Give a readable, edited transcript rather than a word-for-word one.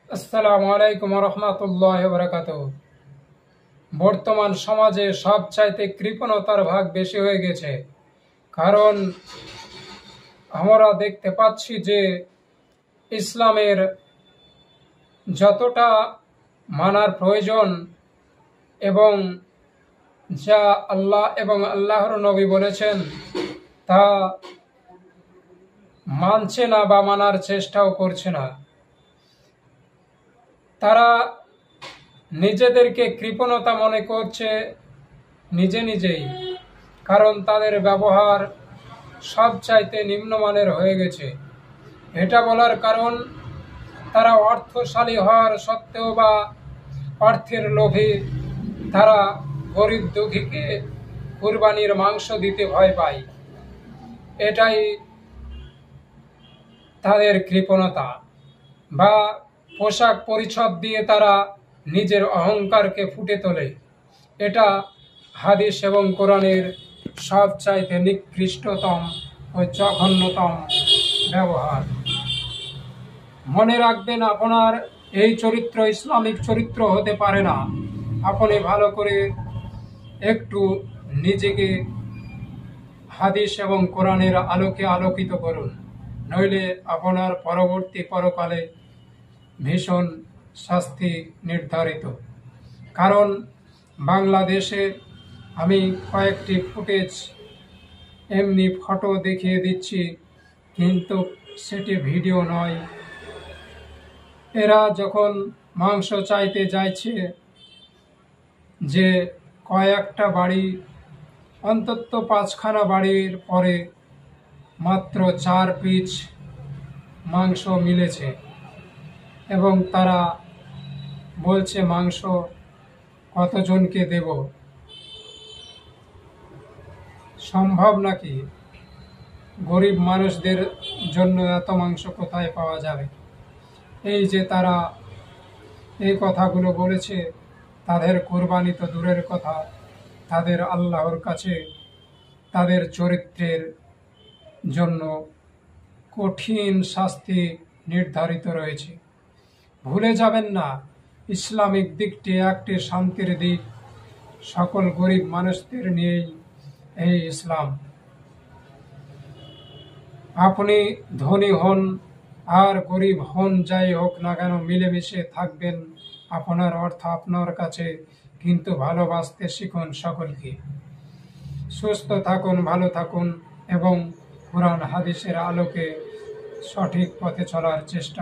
আসসালামু আলাইকুম রহমতুল্লাহ বারাকাতুহু। বর্তমান সমাজে সবচাইতে কৃপণতার ভাগ বেশি হয়ে গেছে। কারণ আমরা দেখতে পাচ্ছি যে ইসলামের যতটা মানার প্রয়োজন এবং যা আল্লাহ এবং আল্লাহর নবী বলেছেন তা মানছে না বা মানার চেষ্টাও করছে না। তারা নিজেদেরকে কৃপণতা মনে করছে নিজেই, কারণ তাদের ব্যবহার সবচাইতে নিম্নমানের হয়ে গেছে। এটা বলার কারণ তারা অর্থশালী হওয়ার সত্ত্বেও বা অর্থের লোভে তারা গরিব দুঃখীকে কুরবানির মাংস দিতে ভয় পায়। এটাই তাদের কৃপণতা। বা পোশাক পরিচ্ছদ দিয়ে তারা নিজের অহংকারকে ফুটে তোলে। এটা হাদিস এবং কোরআনের সবচাইতে নিকৃষ্টতম ও জঘন্যতম ব্যবহার। মনে রাখবেন, আপনার এই চরিত্র ইসলামিক চরিত্র হতে পারে না। আপনি ভালো করে একটু নিজেকে হাদিস এবং কোরআনের আলোকে আলোকিত করুন, নইলে আপনার পরবর্তী পরকালে ভীষণ শাস্তি নির্ধারিত। কারণ বাংলাদেশে আমি কয়েকটি ফুটেজ এমনি ফটো দেখিয়ে দিচ্ছি, কিন্তু সেটি ভিডিও নয়। এরা যখন মাংস চাইতে যাচ্ছে, যে কয়েকটা বাড়ি, অন্তত 5খানা বাড়ির পরে মাত্র 4 পিস মাংস মিলেছে এবং তারা বলছে মাংস কতজনকে দেব। সম্ভব নাকি? গরিব মানুষদের জন্য এত মাংস কোথায় পাওয়া যাবে? এই যে তারা এই কথাগুলো বলেছে, তাদের কোরবানি তো দূরের কথা, তাদের আল্লাহর কাছে তাদের চরিত্রের জন্য কঠিন শাস্তি নির্ধারিত রয়েছে। ভুলে যাবেন না, ইসলামিক দিকটি একটি শান্তির দিক। সকল গরিব মানুষদের নিয়েই এই ইসলাম। আপনি ধনী হন আর গরিব হন, যাই হোক না কেন, মিলেমিশে থাকবেন। আপনার অর্থ আপনার কাছে, কিন্তু ভালোবাসতে শিখুন সকলকে। সুস্থ থাকুন, ভালো থাকুন এবং কোরআন হাদিসের আলোকে সঠিক পথে চলার চেষ্টা